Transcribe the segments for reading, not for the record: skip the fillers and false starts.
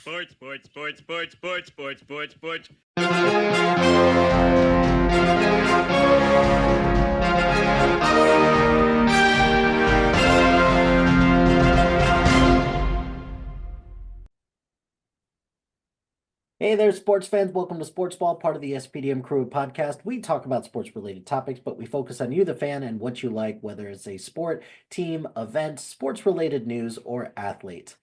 Sports, sports, sports, sports, sports, sports, sports, sports. Hey there, sports fans. Welcome to Sportsball, part of the SPDM Crew podcast. We talk about sports-related topics, but we focus on you, the fan, and what you like, whether it's a sport, team, event, sports-related news, or athlete.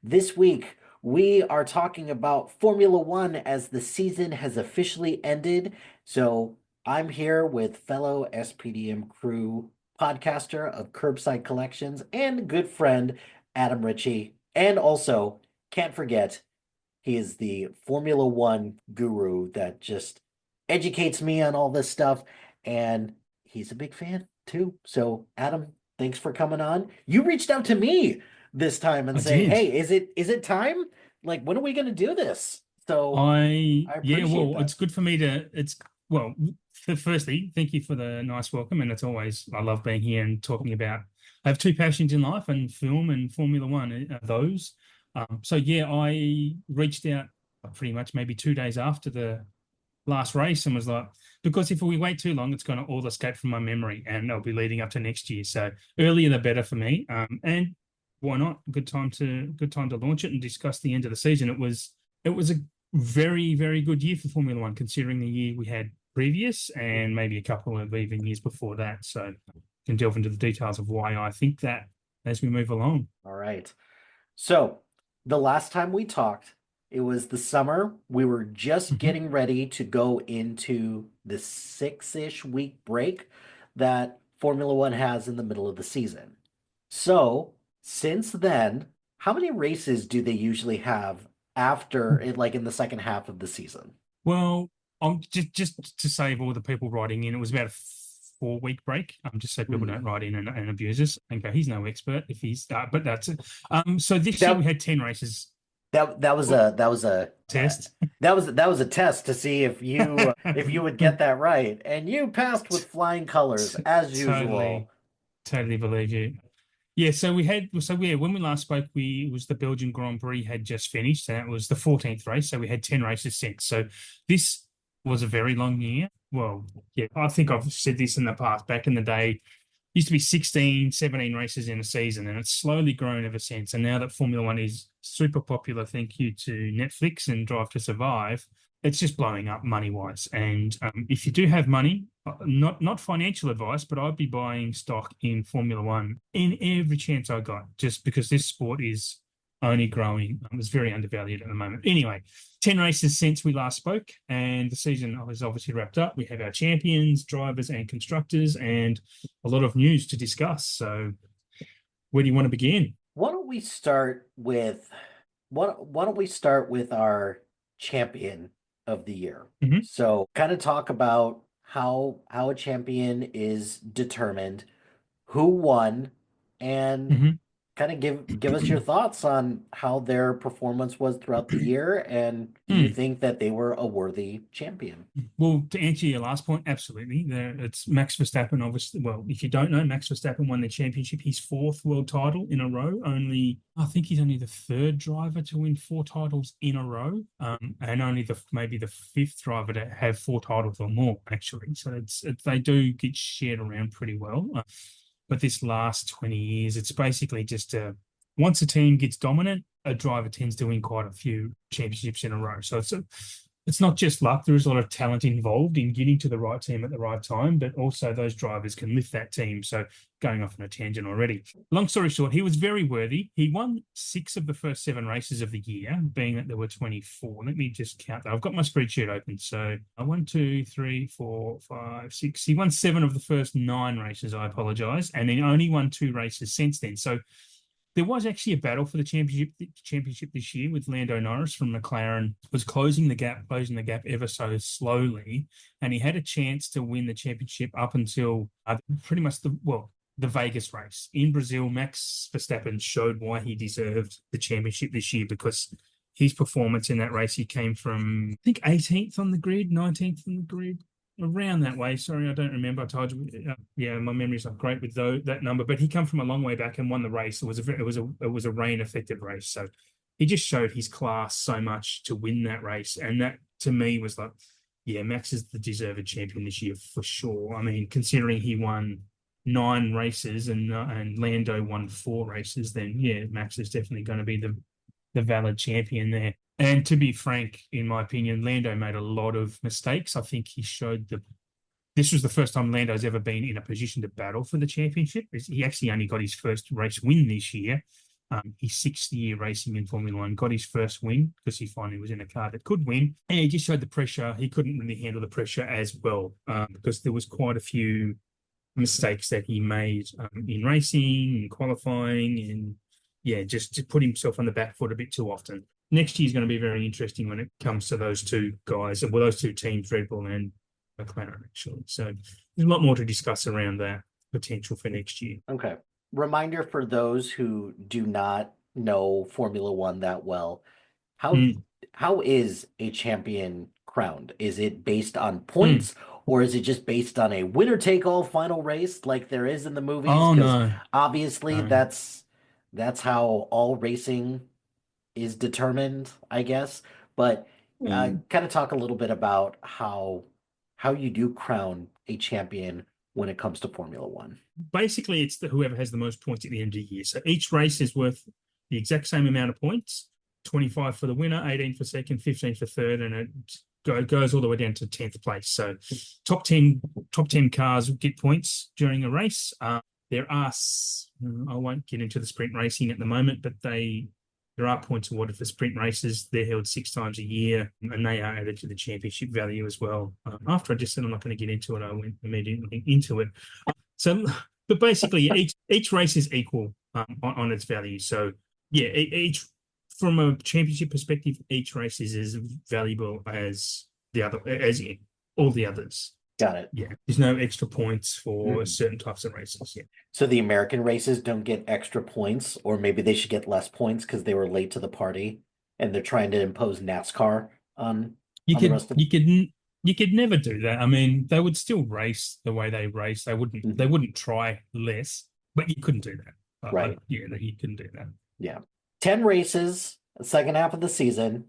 This week, we are talking about Formula One as the season has officially ended. So I'm here with fellow SPDM Crew podcaster of Curbside Collections and good friend Adam Ritchie. And also, can't forget, he is the Formula One guru that just educates me on all this stuff, and he's a big fan too. So, Adam, thanks for coming on. You reached out to me this time and I saying, did. "Hey, is it time? Like, when are we going to do this?" So, I Yeah, appreciate well, that. it's good for me to, well, firstly, thank you for the nice welcome. And it's always, I love being here and talking about, I have two passions in life, and film and Formula One are those. So yeah, I reached out pretty much maybe 2 days after the last race and was like, because if we wait too long, it's going to all escape from my memory and I'll be leading up to next year. So earlier the better for me. And why not? Good time to launch it and discuss the end of the season. It was a very, very good year for Formula One, considering the year we had previous and maybe a couple of even years before that. So can delve into the details of why I think that as we move along. All right. So, the last time we talked, it was the summer. We were just Mhm. getting ready to go into the 6-ish week break that Formula One has in the middle of the season. So, since then, how many races do they usually have after it, like in the second half of the season? Well, I'm just to save all the people writing in, it was about a 4 week break. Just so people Mhm. don't write in and abuse us and go, he's no expert if he's but that's it. So this year we That had 10 races. that was Oh, a test. that was a test to see if you would get that right, and you passed with flying colors as usual. Totally, totally believe you. Yeah, so yeah, when we last spoke, we it was the Belgian Grand Prix had just finished, and that was the 14th race. So we had 10 races since. So this was a very long year. Well, yeah, I think I've said this in the past. Back in the day, used to be 16, 17 races in a season, and it's slowly grown ever since. And now that Formula One is super popular, thank you to Netflix and Drive to Survive, it's just blowing up money wise. And if you do have money, not financial advice, but I'd be buying stock in Formula One in every chance I got, just because this sport is only growing. It's very undervalued at the moment. Anyway, 10 races since we last spoke, and the season is obviously wrapped up. We have our champions, drivers, and constructors, and a lot of news to discuss. So, where do you want to begin? Why don't we start with why don't we start with our champion of the year? Mm-hmm. So, kind of talk about how a champion is determined, who won, and kind of give us your Mm-hmm. thoughts on how their performance was throughout the year, and do you think that they were a worthy champion? Well, to answer your last point, absolutely. It's Max Verstappen, obviously. Well, if you don't know, Max Verstappen won the championship, his fourth world title in a row. I think he's only the third driver to win four titles in a row, and only maybe the fifth driver to have four titles or more, actually. So they do get shared around pretty well. But this last 20 years, it's basically just once a team gets dominant, a driver tends to win quite a few championships in a row. So it's not just luck. There is a lot of talent involved in getting to the right team at the right time, but also those drivers can lift that team. So going off on a tangent already. Long story short, he was very worthy. He won 6 of the first 7 races of the year, being that there were 24. Let me just count that. I've got my spreadsheet open. So 1, 2, 3, 4, 5, 6. He won 7 of the first 9 races. I apologize. And then only won 2 races since then. So there was actually a battle for the championship this year with Lando Norris from McLaren was closing the gap ever so slowly, and he had a chance to win the championship up until pretty much the Vegas race in Brazil. Max Verstappen showed why he deserved the championship this year because his performance in that race, he came from I think 18th on the grid, 19th on the grid, around that way. Sorry, I don't remember. I told you, yeah, my memory's not great with that number. But he come from a long way back and won the race. It was a rain affected race, so he just showed his class so much to win that race. And that, to me, was like, yeah, Max is the deserved champion this year for sure. I mean, considering he won 9 races and Lando won 4 races, then yeah, Max is definitely going to be the valid champion there. And to be frank, in my opinion, Lando made a lot of mistakes. I think he showed this was the first time Lando's ever been in a position to battle for the championship. He actually only got his first race win this year. His 6th year racing in Formula One, got his first win because he finally was in a car that could win. And he just showed the pressure. He couldn't really handle the pressure as well because there was quite a few mistakes that he made in racing and qualifying, and yeah, just to put himself on the back foot a bit too often. Next year is going to be very interesting when it comes to those two guys, well, those two teams, Red Bull and McLaren, actually. So there's a lot more to discuss around that potential for next year. Okay. Reminder for those who do not know Formula One that well, how is a champion crowned? Is it based on points, or is it just based on a winner-take-all final race like there is in the movies? Oh, no. Obviously that's how all racing is determined, I guess. But kind of talk a little bit about how you do crown a champion when it comes to Formula One. Basically, it's whoever has the most points at the end of the year. So each race is worth the exact same amount of points, 25 for the winner, 18 for second, 15 for third, and it goes all the way down to 10th place. So top 10 cars get points during a race. There are, I won't get into the sprint racing at the moment, but there are points awarded for sprint races. They're held 6 times a year, and they are added to the championship value as well. After I just said I'm not going to get into it, I went immediately into it. So, but basically, each race is equal on its value. So, yeah, each from a championship perspective, each race is as valuable as all the others. Got it. Yeah, there's no extra points for certain types of races. Yeah. So the American races don't get extra points, or maybe they should get less points because they were late to the party, and they're trying to impose NASCAR on the rest of. You could never do that. I mean, they would still race the way they race. They wouldn't try less, but you couldn't do that. Right. You couldn't do that. Yeah. 10 races, the second half of the season.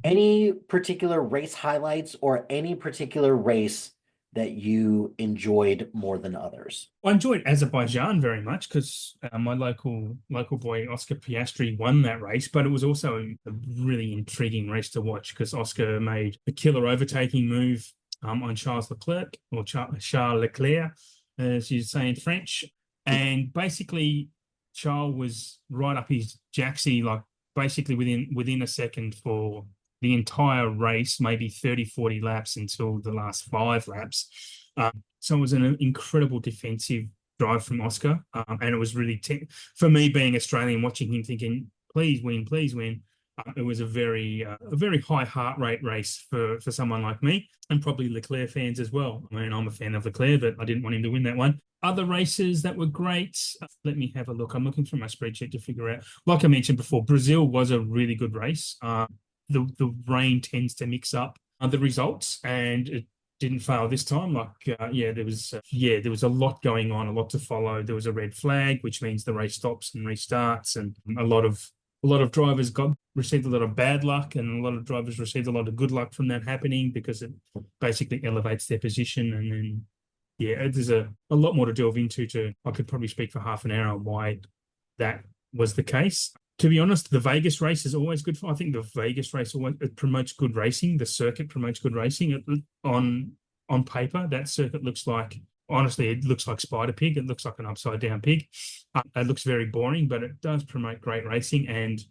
Any particular race highlights or any particular race that you enjoyed more than others? I enjoyed Azerbaijan very much because my local boy Oscar Piastri won that race, but it was also a really intriguing race to watch because Oscar made a killer overtaking move on Charles Leclerc, or Charles Leclerc, as you say in French, and basically Charles was right up his jacksie, like basically within a second for the entire race, maybe 30, 40 laps until the last 5 laps. So it was an incredible defensive drive from Oscar. And it was really, for me being Australian, watching him thinking, please win, please win. It was a very high heart rate race for someone like me, and probably Leclerc fans as well. I mean, I'm a fan of Leclerc, but I didn't want him to win that one. Other races that were great, let me have a look. I'm looking through my spreadsheet to figure out. Like I mentioned before, Brazil was a really good race. The rain tends to mix up the results, and it didn't fail this time. There was a lot going on, a lot to follow. There was a red flag, which means the race stops and restarts, and a lot of drivers received a lot of bad luck, and a lot of drivers received a lot of good luck from that happening because it basically elevates their position. And then, there's a lot more to delve into. I could probably speak for half an hour on why that was the case. To be honest, the Vegas race is always good I think the Vegas race it promotes good racing. The circuit promotes good racing. On paper, that circuit looks like Spider Pig. It looks like an upside down pig. It looks very boring, but it does promote great racing. And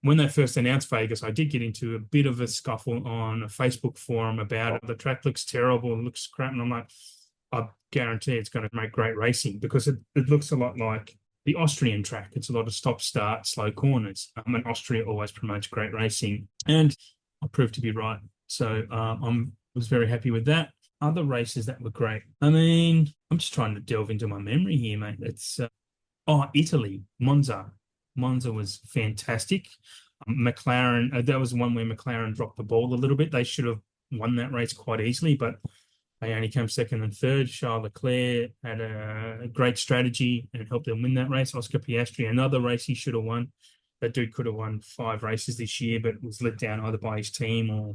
when they first announced Vegas, I did get into a bit of a scuffle on a Facebook forum about it. The track looks terrible, it looks crap, and I'm like, I guarantee it's going to make great racing because it looks a lot like the Austrian track. It's a lot of stop-start, slow corners. And Austria always promotes great racing. And I proved to be right. So I was very happy with that. Other races that were great. I mean, I'm just trying to delve into my memory here, mate. It's Italy, Monza. Monza was fantastic. McLaren, that was one where McLaren dropped the ball a little bit. They should have won that race quite easily, but they only came second and third. Charles Leclerc had a great strategy and helped them win that race. Oscar Piastri, another race he should have won. that dude could have won 5 races this year, but was let down either by his team or a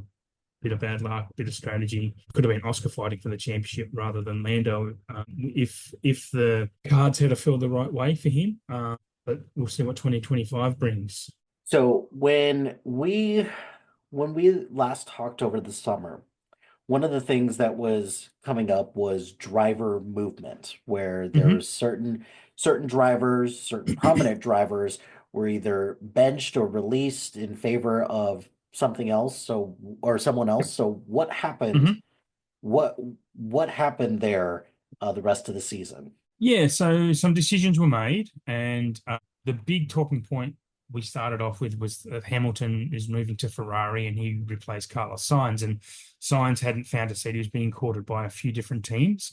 bit of bad luck, a bit of strategy. Could have been Oscar fighting for the championship rather than Lando if the cards had to fell the right way for him. But we'll see what 2025 brings. So when we last talked over the summer, one of the things that was coming up was driver movement, where there's certain drivers, certain prominent drivers were either benched or released in favor of something else, or someone else. So what happened? What happened there the rest of the season? Yeah, so some decisions were made, and the big talking point we started off with was that Hamilton is moving to Ferrari and he replaced Carlos Sainz, and Sainz hadn't found a seat. He was being courted by a few different teams.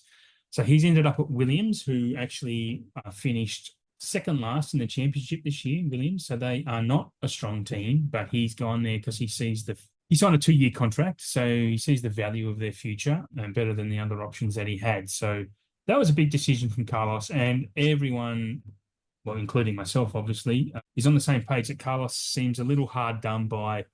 So he's ended up at Williams, who actually finished second last in the championship this year, Williams. So they are not a strong team, but he's gone there because he signed a 2-year contract. So he sees the value of their future and better than the other options that he had. So that was a big decision from Carlos, and everyone, well, including myself, obviously, is on the same page that Carlos seems a little hard done by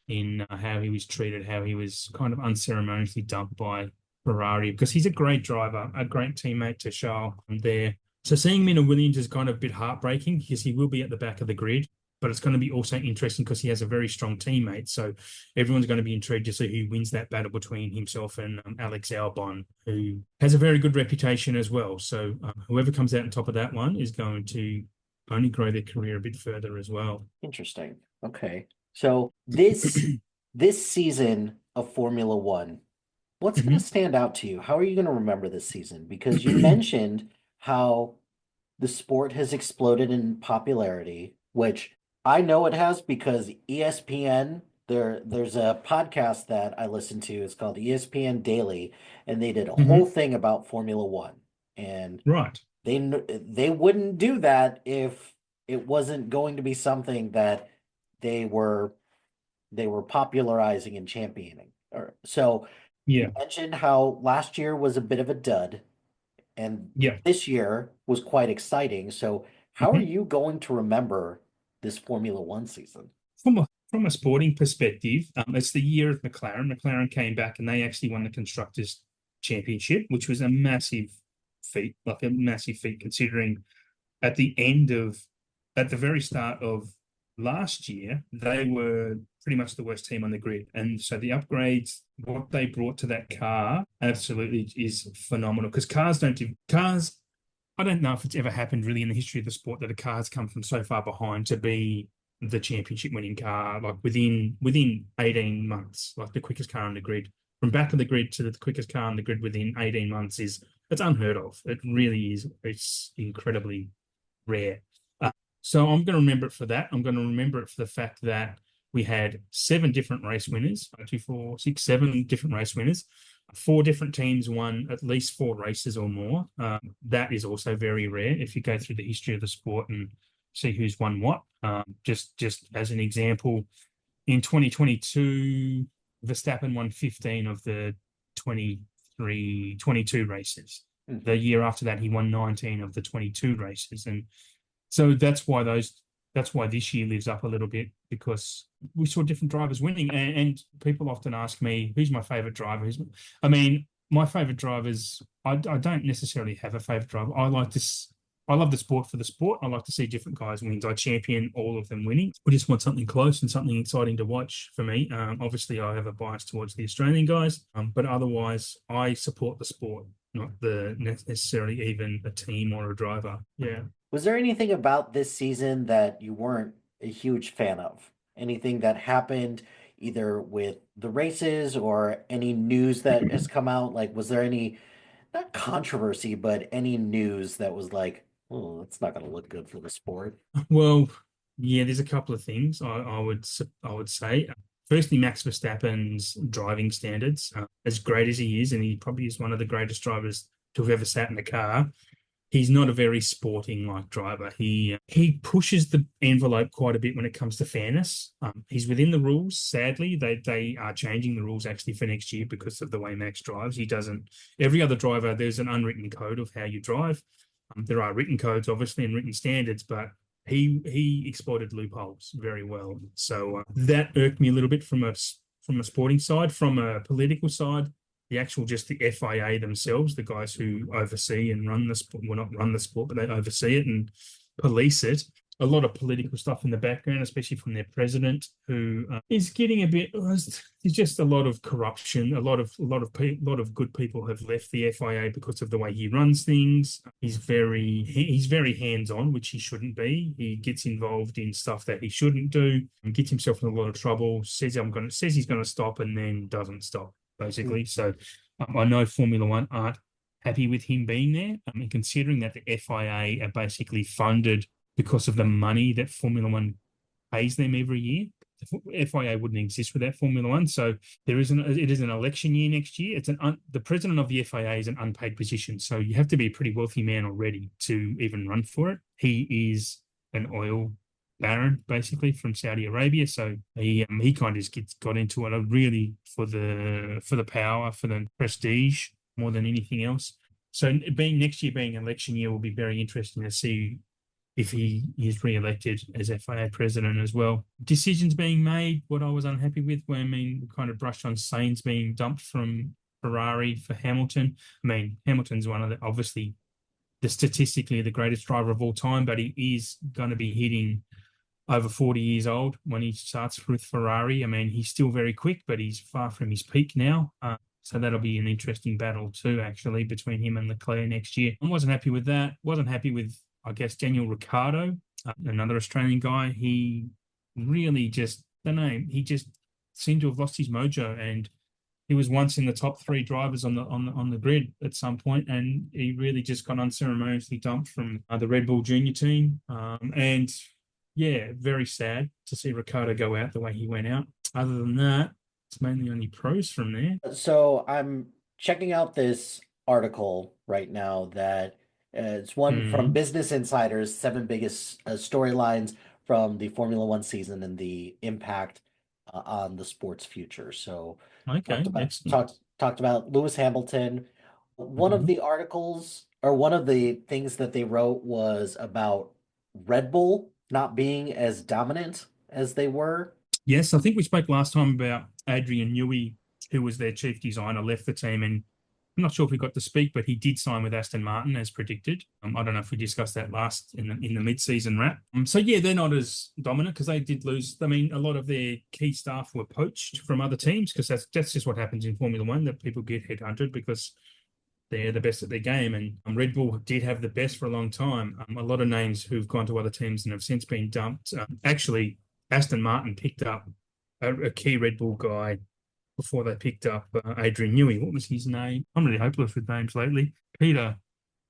in how he was treated, how he was kind of unceremoniously dumped by Ferrari, because he's a great driver, a great teammate to Charles there. So seeing him in a Williams is kind of a bit heartbreaking because he will be at the back of the grid, but it's going to be also interesting because he has a very strong teammate. So everyone's going to be intrigued to see who wins that battle between himself and Alex Albon, who has a very good reputation as well. So whoever comes out on top of that one is going to only grow their career a bit further as well. Interesting. Okay. So this season of Formula One, what's going to stand out to you? How are you going to remember this season? Because you mentioned how the sport has exploded in popularity, which I know it has because ESPN, there's a podcast that I listen to. It's called ESPN Daily, and they did a whole thing about Formula One. And they wouldn't do that if it wasn't going to be something that they were popularizing and championing. So you mentioned how last year was a bit of a dud, and this year was quite exciting. So how are you going to remember this Formula One season? From a sporting perspective, it's the year of McLaren. McLaren came back and they actually won the Constructors' Championship, which was a massive feat, considering at the very start of last year, they were pretty much the worst team on the grid. And so the upgrades, what they brought to that car, absolutely is phenomenal. Because I don't know if it's ever happened really in the history of the sport that a car's come from so far behind to be the championship winning car, like within 18 months, like the quickest car on the grid. From back of the grid to the quickest car on the grid within 18 months it's unheard of. It really is. It's incredibly rare. So I'm going to remember it for that. I'm going to remember it for the fact that we had 7 different race winners, 7 different race winners. 4 different teams won at least 4 races or more. That is also very rare if you go through the history of the sport and see who's won what. Just as an example, in 2022, Verstappen won 15 of the 22 races. The year after that, he won 19 of the 22 races. And so that's why this year lives up a little bit, because we saw different drivers winning. And people often ask me, who's my favorite driver? My favorite drivers, I don't necessarily have a favorite driver. I love the sport for the sport. I like to see different guys win. I champion all of them winning. We just want something close and something exciting to watch for me. Obviously, I have a bias towards the Australian guys, but otherwise, I support the sport, not necessarily even a team or a driver. Yeah. Was there anything about this season that you weren't a huge fan of? Anything that happened either with the races or any news that has come out? Like, was there any, not controversy, but any news that was like, oh, it's not going to look good for the sport? Well, yeah, there's a couple of things I would say. Firstly, Max Verstappen's driving standards, as great as he is, and he probably is one of the greatest drivers to have ever sat in a car. He's not a very sporting-like driver. He pushes the envelope quite a bit when it comes to fairness. He's within the rules. Sadly, they are changing the rules actually for next year because of the way Max drives. He doesn't. Every other driver, there's an unwritten code of how you drive. There are written codes, obviously, and written standards, but he exploited loopholes very well. So that irked me a little bit from a sporting side. From a political side, the FIA themselves, the guys who oversee and run the sport, well, not run the sport, but they oversee it and police it. A lot of political stuff in the background, especially from their president, who is getting a bit. There's just a lot of corruption. A lot of good people have left the FIA because of the way he runs things. He's very hands-on, which he shouldn't be. He gets involved in stuff that he shouldn't do, and gets himself in a lot of trouble. Says he's gonna stop, and then doesn't stop, basically. So I know Formula One aren't happy with him being there. I mean, considering that the FIA are basically funded because of the money that Formula One pays them every year. The FIA wouldn't exist without Formula One. So it is an election year next year. The president of the FIA is an unpaid position. So you have to be a pretty wealthy man already to even run for it. He is an oil baron, basically, from Saudi Arabia. So he kind of just got into it really for the power, for the prestige more than anything else. So next year being election year will be very interesting to see if he is re-elected as FIA president as well. Decisions being made, what I was unhappy with, we kind of brushed on Sainz being dumped from Ferrari for Hamilton. I mean, Hamilton's one of obviously statistically the greatest driver of all time, but he is going to be hitting over 40 years old when he starts with Ferrari. I mean, he's still very quick, but he's far from his peak now. So that'll be an interesting battle too, actually, between him and Leclerc next year. I wasn't happy with that. Wasn't happy with, I guess, Daniel Ricciardo, another Australian guy. He really just, I don't know, he just seemed to have lost his mojo, and he was once in the top 3 drivers on the grid at some point, and he really just got unceremoniously dumped from the Red Bull Junior team. And yeah, very sad to see Ricciardo go out the way he went out. Other than that, it's mainly only pros from there. So I'm checking out this article right now that it's one from Business Insider's 7 biggest storylines from the Formula One season and the impact on the sport's future. So okay, talked about Lewis Hamilton. One of the articles, or one of the things that they wrote, was about Red Bull not being as dominant as they were. Yes, I think we spoke last time about Adrian Newey, who was their chief designer, left the team, and I'm not sure if we got to speak, but he did sign with Aston Martin as predicted. I don't know if we discussed that last in the mid-season wrap. So yeah, they're not as dominant because they did lose. I mean, a lot of their key staff were poached from other teams because that's just what happens in Formula One, that people get headhunted because they're the best at their game. And Red Bull did have the best for a long time. A lot of names who've gone to other teams and have since been dumped. Actually, Aston Martin picked up a key Red Bull guy before they picked up Adrian Newey. What was his name? I'm really hopeless with names lately. Peter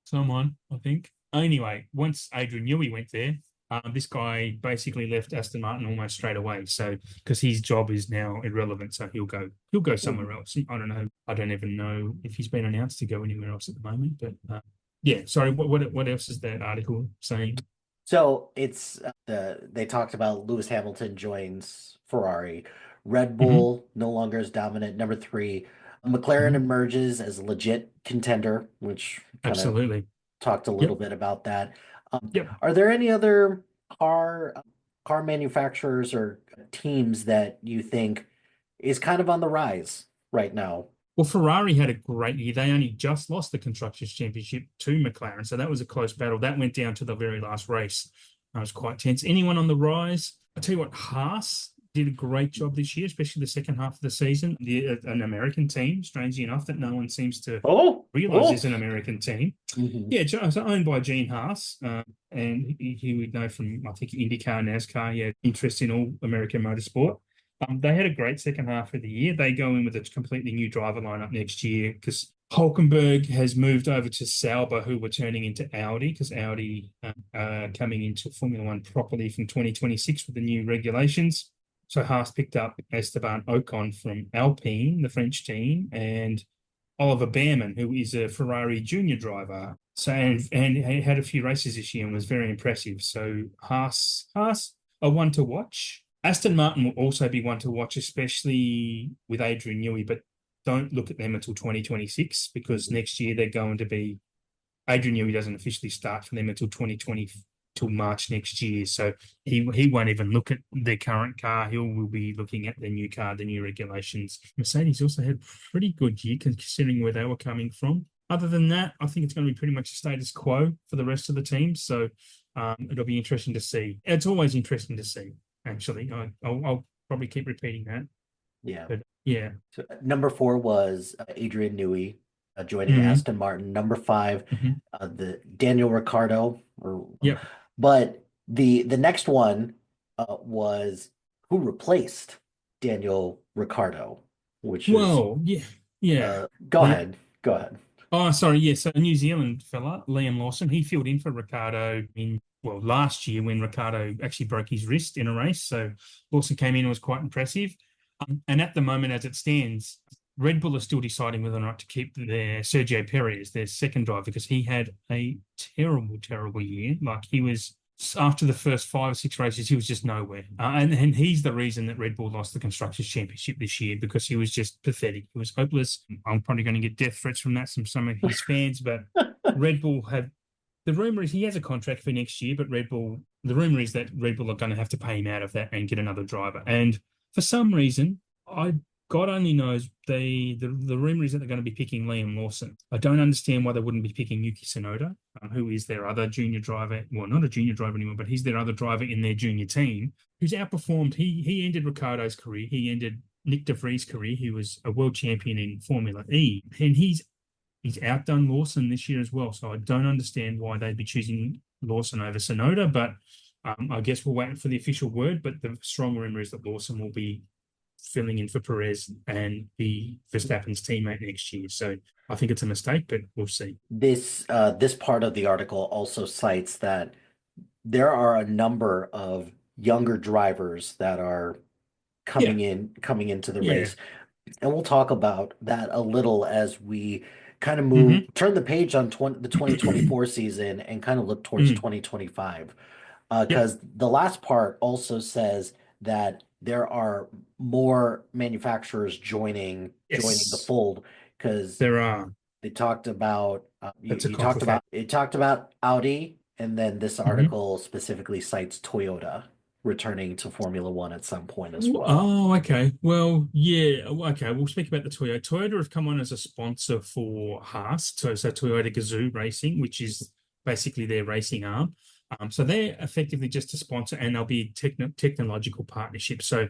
someone, I think. Anyway, once Adrian Newey went there, this guy basically left Aston Martin almost straight away. So because his job is now irrelevant, so he'll go somewhere else. I don't know. I don't even know if he's been announced to go anywhere else at the moment. But yeah, sorry. What else is that article saying? So it's they talked about Lewis Hamilton joins Ferrari. Red Bull no longer is dominant. Number 3, McLaren emerges as a legit contender, which absolutely talked a little bit about that. Yep. Are there any other car manufacturers or teams that you think is kind of on the rise right now? Well, Ferrari had a great year. They only just lost the Constructors' Championship to McLaren, so that was a close battle. That went down to the very last race. It was quite tense. Anyone on the rise? I'll tell you what, Haas did a great job this year, especially the second half of the season. An American team, strangely enough, that no one seems to realize is an American team. Yeah, so owned by Gene Haas, and he would know from, I think, IndyCar, NASCAR. He had interest in all American motorsport. They had a great second half of the year. They go in with a completely new driver lineup next year because Hulkenberg has moved over to Sauber, who were turning into Audi, because Audi are coming into Formula One properly from 2026 with the new regulations. So Haas picked up Esteban Ocon from Alpine, the French team, and Oliver Behrman, who is a Ferrari junior driver. So and he had a few races this year and was very impressive. So Haas are one to watch. Aston Martin will also be one to watch, especially with Adrian Newey, but don't look at them until 2026 because next year they're going to be, Adrian Newey doesn't officially start for them until 2020, till March next year. So he won't even look at their current car. He will be looking at the new car, the new regulations. Mercedes also had a pretty good year considering where they were coming from. Other than that, I think it's going to be pretty much a status quo for the rest of the teams. So it'll be interesting to see. It's always interesting to see, actually. I'll probably keep repeating that. Yeah. But yeah. So, number 4 was Adrian Newey joining Aston Martin. Number 5, the Daniel Ricciardo. But the next one was who replaced Daniel Ricciardo, which yeah. Go ahead. Oh, sorry. Yeah. So a New Zealand fella, Liam Lawson, he filled in for Ricciardo last year when Ricciardo actually broke his wrist in a race. So Lawson came in and was quite impressive. And at the moment, as it stands, Red Bull are still deciding whether or not to keep their Sergio Perez, their second driver, because he had a terrible, terrible year. Like he was, after the first 5 or 6 races, he was just nowhere. And he's the reason that Red Bull lost the Constructors' Championship this year, because he was just pathetic. He was hopeless. I'm probably going to get death threats from that from some of his fans, but Red Bull have, the rumor is he has a contract for next year, but the rumor is that Red Bull are going to have to pay him out of that and get another driver. And for some reason, God only knows, the rumor is that they're going to be picking Liam Lawson. I don't understand why they wouldn't be picking Yuki Tsunoda, who is their other junior driver. Well, not a junior driver anymore, but he's their other driver in their junior team, who's outperformed. He ended Ricciardo's career. He ended Nick de Vries' career. He was a world champion in Formula E, and he's outdone Lawson this year as well. So I don't understand why they'd be choosing Lawson over Tsunoda, but I guess we're waiting for the official word. But the strong rumor is that Lawson will be filling in for Perez and be Verstappen's teammate next year. So I think it's a mistake, but we'll see. This part of the article also cites that there are a number of younger drivers that are coming into the race. And we'll talk about that a little as we kind of turn the page on the 2024 season and kind of look towards 2025. Because the last part also says that there are more manufacturers joining the fold, because there are. They talked about it talked about Audi, and then this article specifically cites Toyota returning to Formula One at some point as well. Oh, okay. Well, yeah. Okay, we'll speak about the Toyota. Toyota have come on as a sponsor for Haas, so Toyota Gazoo Racing, which is basically their racing arm. So they're effectively just a sponsor, and they'll be technological partnership. So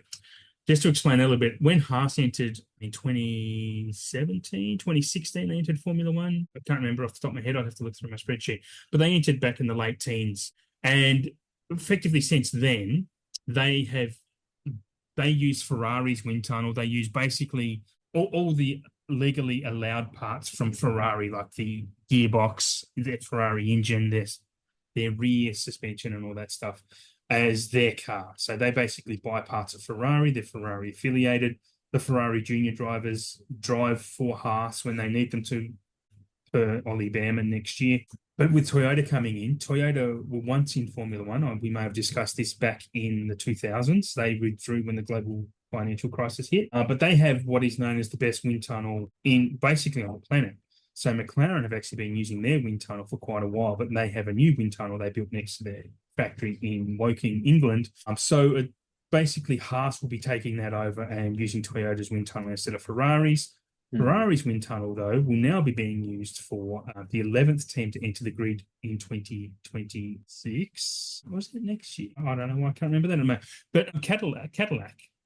just to explain a little bit, when Haas entered in 2016, they entered Formula One. I can't remember off the top of my head. I'd have to look through my spreadsheet. But they entered back in the late teens. And effectively since then, they use Ferrari's wind tunnel. They use basically all the legally allowed parts from Ferrari, like the gearbox, the Ferrari engine, their rear suspension and all that stuff, as their car. So they basically buy parts of Ferrari. They're Ferrari affiliated. The Ferrari junior drivers drive for Haas when they need them to, for Ollie Behrman next year. But with Toyota coming in, Toyota were once in Formula One. We may have discussed this back in the 2000s. They withdrew when the global financial crisis hit. But they have what is known as the best wind tunnel basically on the planet. So McLaren have actually been using their wind tunnel for quite a while, but they have a new wind tunnel they built next to their factory in Woking, England. So basically Haas will be taking that over and using Toyota's wind tunnel instead of Ferrari's. Ferrari's wind tunnel, though, will now be being used for the 11th team to enter the grid in 2026. Was it next year? I don't know. I can't remember that anymore. But Cadillac,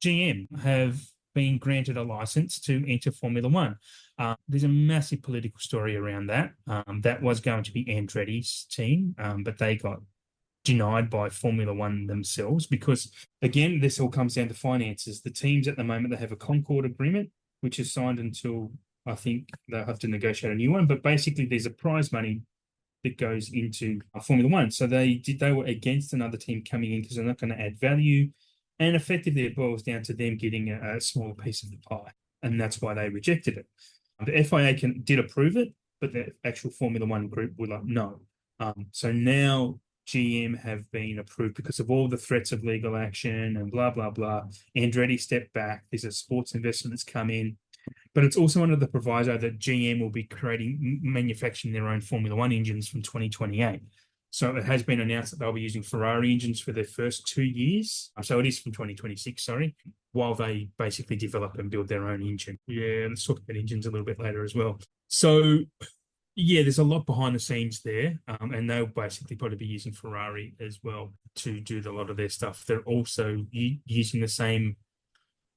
GM, have been granted a license to enter Formula One. There's a massive political story around that. That was going to be Andretti's team, but they got denied by Formula One themselves because, again, this all comes down to finances. The teams at the moment, they have a Concord agreement, which is signed until I think they'll have to negotiate a new one. But basically, there's a prize money that goes into Formula One. So they were against another team coming in because they're not going to add value. And effectively, it boils down to them getting a smaller piece of the pie. And that's why they rejected it. The FIA did approve it, but the actual Formula One group were like, no. So now GM have been approved because of all the threats of legal action and blah, blah, blah. Andretti stepped back. There's a sports investment that's come in. But it's also under the proviso that GM will be manufacturing their own Formula One engines from 2028. So it has been announced that they'll be using Ferrari engines for their first 2 years. So it is from 2026, sorry, while they basically develop and build their own engine. Yeah, let's talk about engines a little bit later as well. So yeah, there's a lot behind the scenes there, and they'll basically probably be using Ferrari as well to do a lot of their stuff. They're also using the same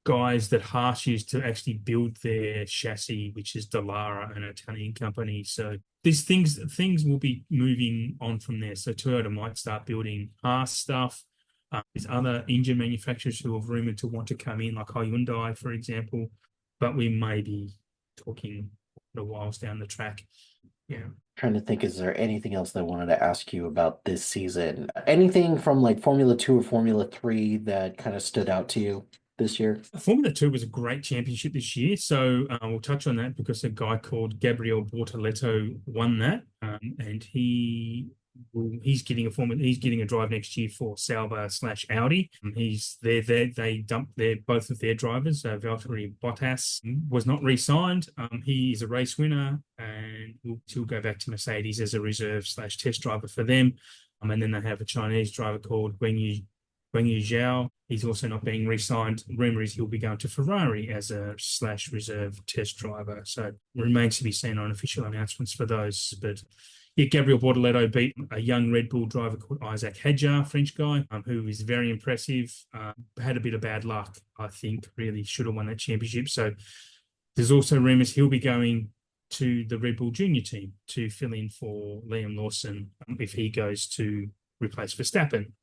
guys that Haas used to actually build their chassis, which is Dallara, an Italian company. So these things will be moving on from there. So Toyota might start building Haas stuff. There's other engine manufacturers who have rumored to want to come in, like Hyundai, for example, but we may be talking a while down the track. Yeah. Trying to think, is there anything else that I wanted to ask you about this season? Anything from like Formula 2 or Formula 3 that kind of stood out to you this year? Formula 2 was a great championship this year, so we'll touch on that because a guy called Gabriel Bortoleto won that, and he's getting a drive next year for Sauber/Audi. They dumped both of their drivers. Valtteri Bottas was not re-signed. He is a race winner, and he'll go back to Mercedes as a reserve/test driver for them. And then they have a Chinese driver called Guanyu Zhao. He's also not being re-signed. Rumor is he'll be going to Ferrari as a /reserve test driver. So remains to be seen on official announcements for those. But yeah, Gabriel Bortoleto beat a young Red Bull driver called Isaac Hadjar, French guy, who is very impressive. Had a bit of bad luck, I think. Really should have won that championship. So there's also rumors he'll be going to the Red Bull junior team to fill in for Liam Lawson if he goes to replace Verstappen.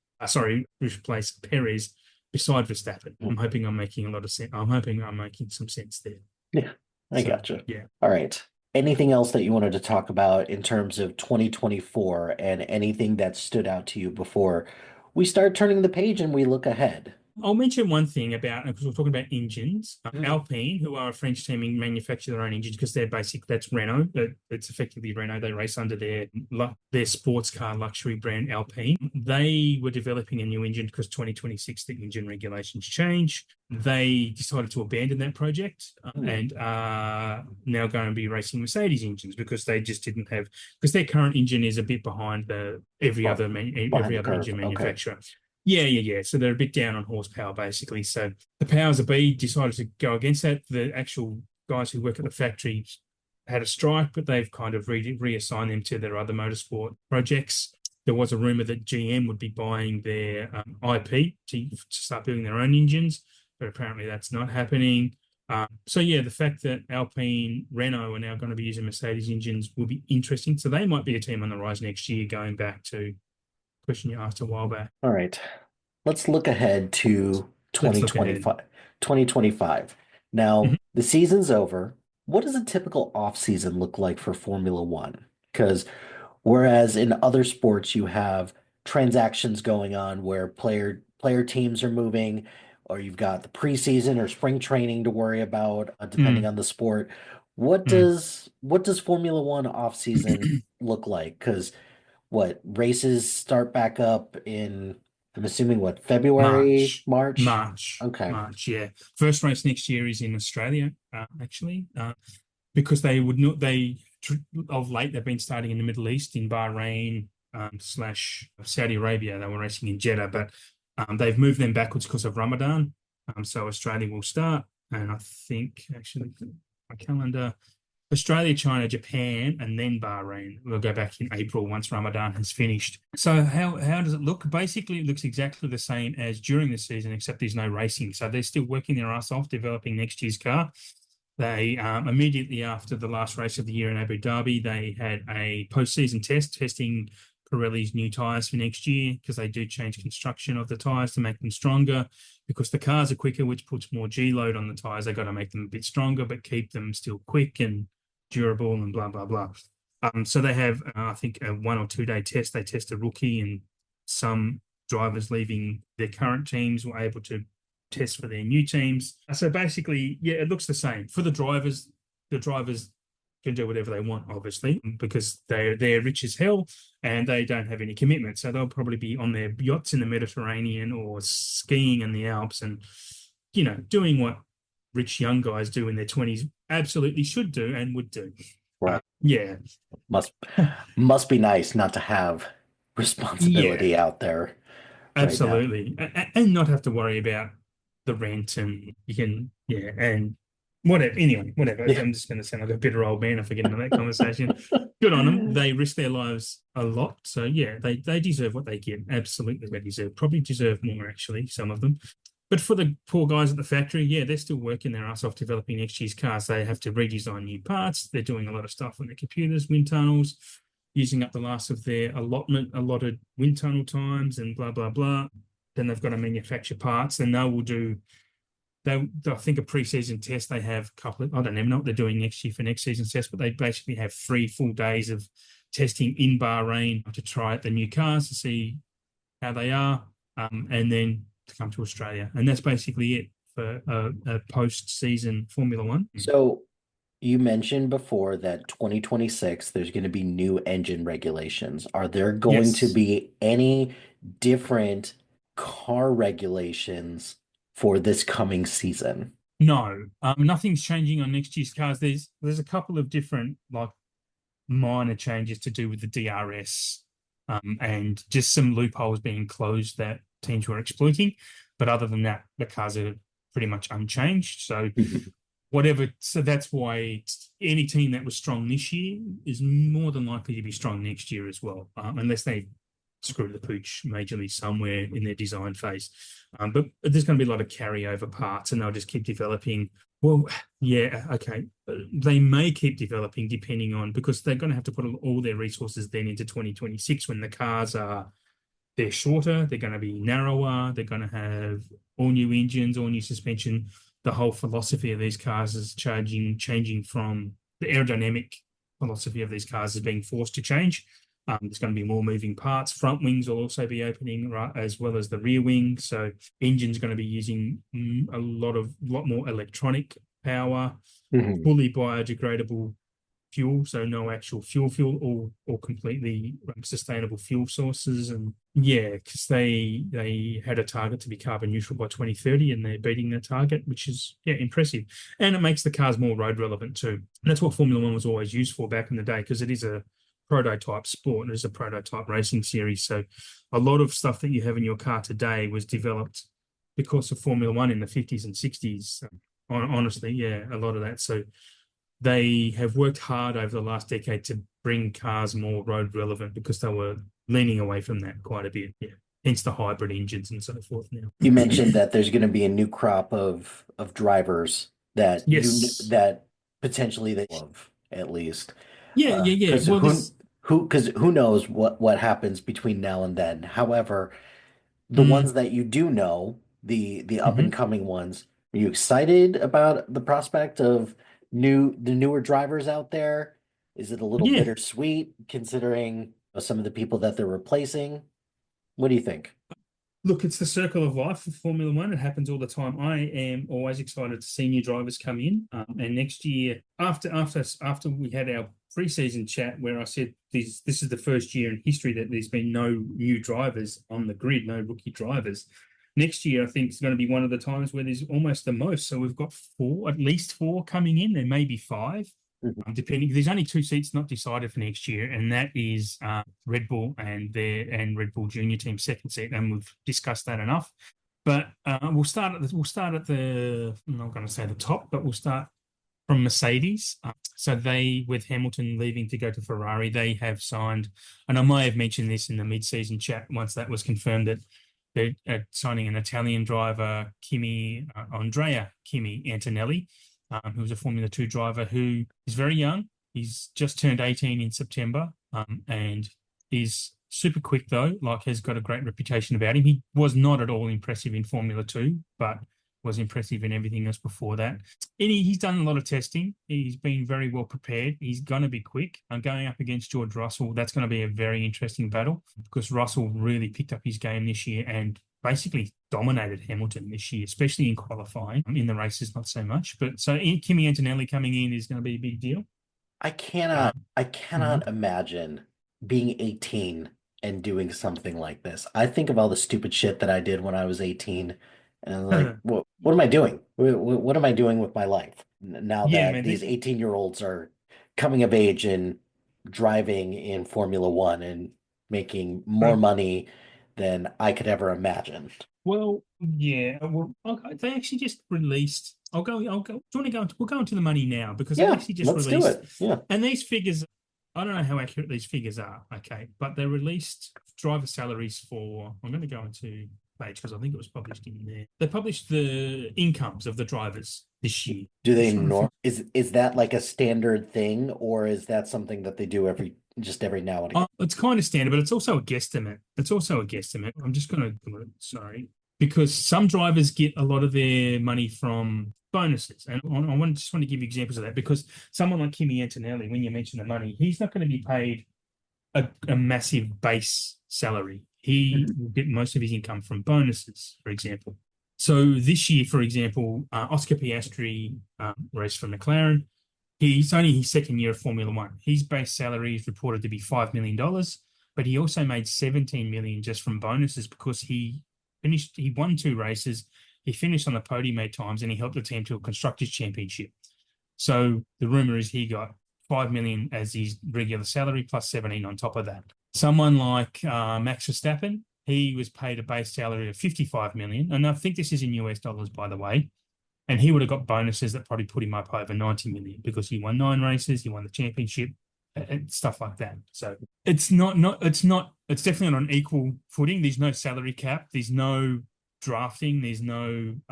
Replace Perez beside Verstappen. I'm hoping I'm making a lot of sense. I'm hoping I'm making some sense there. Yeah, I gotcha. Yeah. All right. Anything else that you wanted to talk about in terms of 2024 and anything that stood out to you before we start turning the page and we look ahead? I'll mention one thing about, because we're talking about engines, Alpine, who are a French team and manufacture their own engines because that's Renault. It's effectively Renault. They race under their sports car luxury brand Alpine. They were developing a new engine because 2026, the engine regulations change. They decided to abandon that project and are now going to be racing Mercedes engines because they just didn't have, because their current engine is a bit behind every other engine manufacturer. Okay. Yeah. So they're a bit down on horsepower, basically. So the powers that be decided to go against that. The actual guys who work at the factory had a strike, but they've kind of reassigned them to their other motorsport projects. There was a rumor that GM would be buying their IP to start building their own engines, but apparently that's not happening. So yeah, the fact that Alpine, Renault are now going to be using Mercedes engines will be interesting. So they might be a team on the rise next year, going back to question you asked a while back. All right. Let's look ahead to 2025. 2025. Now, the season's over. What does a typical off-season look like for Formula One? Because whereas in other sports you have transactions going on where player teams are moving, or you've got the preseason or spring training to worry about, depending on the sport. What does Formula One off-season look like? Because races start back up in, I'm assuming February, March? Okay. March, yeah. First race next year is in Australia, actually, because of late they've been starting in the Middle East, in Bahrain / Saudi Arabia. They were racing in Jeddah, but they've moved them backwards because of Ramadan. So Australia will start, and I think actually my calendar, Australia, China, Japan, and then Bahrain will go back in April once Ramadan has finished. So how does it look? Basically, it looks exactly the same as during the season, except there's no racing. So they're still working their ass off developing next year's car. They immediately after the last race of the year in Abu Dhabi, they had a post-season testing Pirelli's new tyres for next year, because they do change construction of the tyres to make them stronger, because the cars are quicker, which puts more G-load on the tyres. They've got to make them a bit stronger, but keep them still quick and durable and blah, blah, blah. So they have, I think, a 1 or 2 day test. They test a rookie, and some drivers leaving their current teams were able to test for their new teams. So basically, yeah, it looks the same. For the drivers can do whatever they want, obviously, because they're rich as hell and they don't have any commitment. So they'll probably be on their yachts in the Mediterranean or skiing in the Alps and, doing what rich young guys do in their 20s absolutely should do and would do. Right. Yeah. Must be nice not to have responsibility Yeah, out there right now. absolutely. And not have to worry about the rent, and you can, yeah, and whatever. Anyway, whatever. Yeah. I'm just going to sound like a bitter old man if I get into that conversation. Good on them. They risk their lives a lot. So, yeah, they deserve what they get. Absolutely, they deserve. Probably deserve more, actually, some of them. But for the poor guys at the factory, yeah, they're still working their ass off developing next year's cars. They have to redesign new parts. They're doing a lot of stuff on their computers, wind tunnels, using up the last of their allotted wind tunnel times, and blah, blah, blah. Then they've got to manufacture parts, and they will do, I think, a pre-season test. They have a couple of, I don't even know what they're doing next year for next season's test, but they basically have 3 full days of testing in Bahrain to try out the new cars to see how they are, and then to come to Australia. And that's basically it for a post-season Formula One. So you mentioned before that 2026, there's going to be new engine regulations. Are there going to Yes. be any different car regulations for this coming season? No, nothing's changing on next year's cars. There's a couple of different like minor changes to do with the DRS, and just some loopholes being closed that teams were exploiting. But other than that, the cars are pretty much unchanged. So so that's why any team that was strong this year is more than likely to be strong next year as well, unless they screw the pooch majorly somewhere in their design phase. But there's going to be a lot of carryover parts, and they'll just keep developing. Well, yeah, okay. They may keep developing depending on, because they're going to have to put all their resources then into 2026 when the cars they're shorter, they're going to be narrower, they're going to have all new engines, all new suspension. The whole philosophy of these cars is changing from the aerodynamic philosophy of these cars is being forced to change. There's going to be more moving parts. Front wings will also be opening, right, as well as the rear wing. So engine's going to be using a lot more electronic power, fully biodegradable fuel, so no actual fuel, or completely sustainable fuel sources. And yeah, because they had a target to be carbon neutral by 2030, and they're beating their target, which is impressive. And it makes the cars more road relevant too. And that's what Formula One was always used for back in the day, because it is a prototype sport. It is a prototype racing series. So a lot of stuff that you have in your car today was developed because of Formula One in the 50s and 60s. Honestly, yeah, a lot of that. So they have worked hard over the last decade to bring cars more road relevant, because they were leaning away from that quite a bit. Yeah. Hence the hybrid engines and so forth now. You mentioned that there's going to be a new crop of drivers that Yes. that potentially they love, at least. Yeah. Because Well, who knows what happens between now and then. However, the Mm. ones that you do know, the up and Mhm. coming ones, are you excited about the prospect of the newer drivers out there? Is it a little Yeah. bittersweet considering some of the people that they're replacing? What do you think? Look, it's the circle of life for Formula One. It happens all the time. I am always excited to see new drivers come in. And next year, after we had our pre-season chat where I said this is the first year in history that there's been no new drivers on the grid, no rookie drivers. Next year, I think it's going to be one of the times where there's almost the most. So we've got at least 4 coming in. There may be 5. Depending, there's only 2 seats not decided for next year, and that is Red Bull and Red Bull Junior Team second seat, and we've discussed that enough. But we'll start at the I'm not going to say the top, but we'll start from Mercedes. So they, with Hamilton leaving to go to Ferrari, they have signed, and I may have mentioned this in the mid-season chat once that was confirmed, that they're signing an Italian driver, Andrea Kimi Antonelli, who's a Formula 2 driver who is very young. He's just turned 18 in September, and is super quick though, has got a great reputation about him. He was not at all impressive in Formula 2, but was impressive in everything else before that. And he's done a lot of testing. He's been very well prepared. He's going to be quick. I'm going up against George Russell. That's going to be a very interesting battle, because Russell really picked up his game this year and basically dominated Hamilton this year, especially in qualifying. In the races, not so much. But so Kimi Antonelli coming in is going to be a big deal. I cannot imagine being 18 and doing something like this. I think of all the stupid shit that I did when I was 18, and I'm like, what am I doing? What am I doing with my life now Yeah, that man, these 18-year-olds are coming of age and driving in Formula One? And making more money than I could ever imagine. Well, yeah. Well, okay, they actually just released. I'll go. Do you want to go? We'll go into the money now because they've Yeah, actually just let's do released. it. Yeah. And these figures, I don't know how accurate these figures are. Okay, but they released driver salaries for. I'm going to go into page because I think it was published in there. They published the incomes of the drivers this year. Do they is that like a standard thing, or is that something that they do every now and again? It's kind of standard, but it's also a guesstimate. I'm just going to, sorry, because some drivers get a lot of their money from bonuses. And I just want to give you examples of that because someone like Kimi Antonelli, when you mention the money, he's not going to be paid a massive base salary. He will get most of his income from bonuses, for example. So this year, for example, Oscar Piastri raced for McLaren. He's only his second year of Formula One. His base salary is reported to be $5 million, but he also made $17 million just from bonuses because he won 2 races, he finished on the podium 8 times, and he helped the team to a Constructors' Championship. So the rumor is he got $5 million as his regular salary plus 17 on top of that. Someone like Max Verstappen, he was paid a base salary of $55 million, and I think this is in US dollars, by the way. And he would have got bonuses that probably put him up over 90 million because he won 9 races, he won the championship, and stuff like that. So it's definitely not on equal footing. There's no salary cap, there's no drafting, there's nothing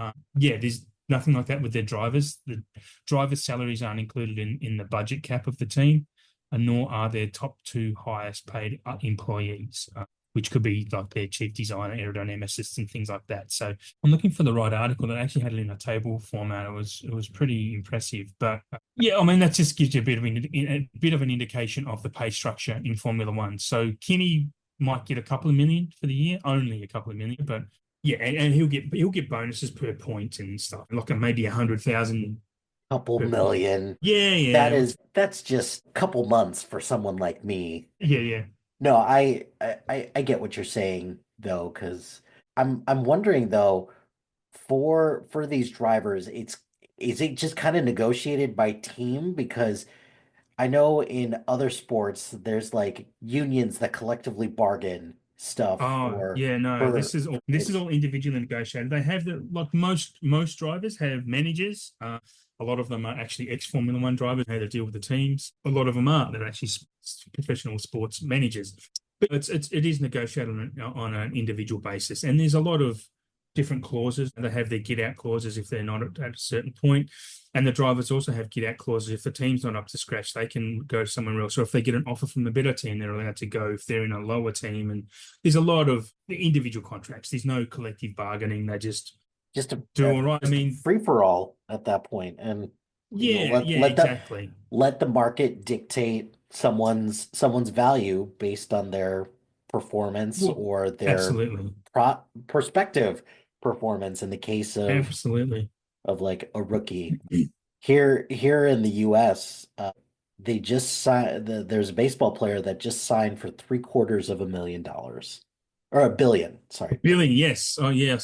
like that with their drivers. The drivers' salaries aren't included in the budget cap of the team, and nor are their top 2 highest paid employees, which could be like their chief designer, aerodynamicists, and things like that. So I'm looking for the right article that actually had it in a table format. It was pretty impressive. But yeah, I mean, that just gives you a bit of an indication of the pay structure in Formula One. So Kimi might get a couple of million for the year, only a couple of million, but yeah, and he'll get bonuses per point and stuff, like maybe 100,000. Couple million. Yeah. That's just a couple months for someone like me. Yeah. No, I get what you're saying though, because I'm wondering though, for these drivers, is it just kind of negotiated by team? Because I know in other sports there's like unions that collectively bargain stuff Oh yeah, no, for this is all individually negotiated. They have like most drivers have managers. A lot of them are actually ex-Formula One drivers who deal with the teams. A lot of them are. They're actually professional sports managers. But it is negotiated on an individual basis. And there's a lot of different clauses. They have their get-out clauses if they're not at a certain point. And the drivers also have get-out clauses. If the team's not up to scratch, they can go somewhere else. Or if they get an offer from a better team, they're allowed to go if they're in a lower team. And there's a lot of individual contracts. There's no collective bargaining. They just do all right. I mean, free for all at that point, and exactly. Let the market dictate someone's value based on their performance or their prospective performance. In the case of like a rookie here in the U.S., they just signed. There's a baseball player that just signed for $750,000. Or $1 billion, sorry. Billion, yes. Oh, yeah, I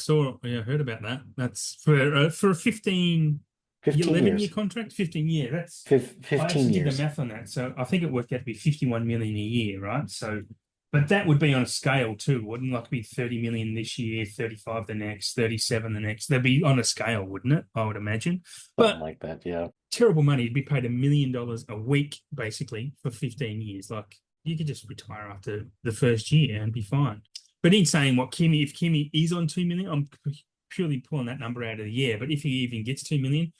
heard about that. That's for a 15 11-year contract, 15 year. That's 15 years. Did the math on that. So I think it worked out to be 51 million a year, right? So, but that would be on a scale too, wouldn't it? Like be 30 million this year, 35 the next, 37 the next. They'd be on a scale, wouldn't it? I would imagine. Something like that, yeah. Terrible money. You'd be paid $1 million a week, basically, for 15 years. Like you could just retire after the first year and be fine. But in saying if Kimi is on 2 million, I'm purely pulling that number out of the air. But if he even gets 2 million,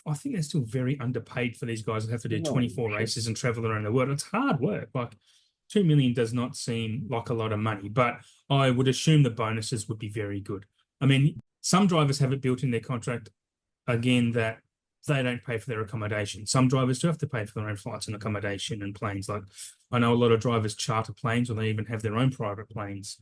I think they're still very underpaid for these guys that have to do 24 races and travel around the world. It's hard work. Like 2 million does not seem like a lot of money, but I would assume the bonuses would be very good. I mean, some drivers have it built in their contract, again, that they don't pay for their accommodation. Some drivers do have to pay for their own flights and accommodation and planes. Like I know a lot of drivers charter planes, or they even have their own private planes,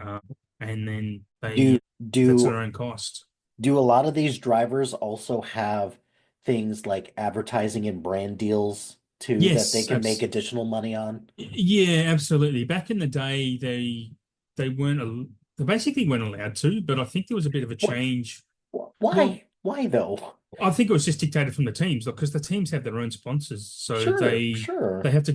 and then that's their own cost. Do a lot of these drivers also have things like advertising and brand deals too, that they can make additional money on? Yeah, absolutely. Back in the day, they basically weren't allowed to, but I think there was a bit of a change. Why? Why though? I think it was just dictated from the teams, because the teams have their own sponsors, so Sure, they sure. have to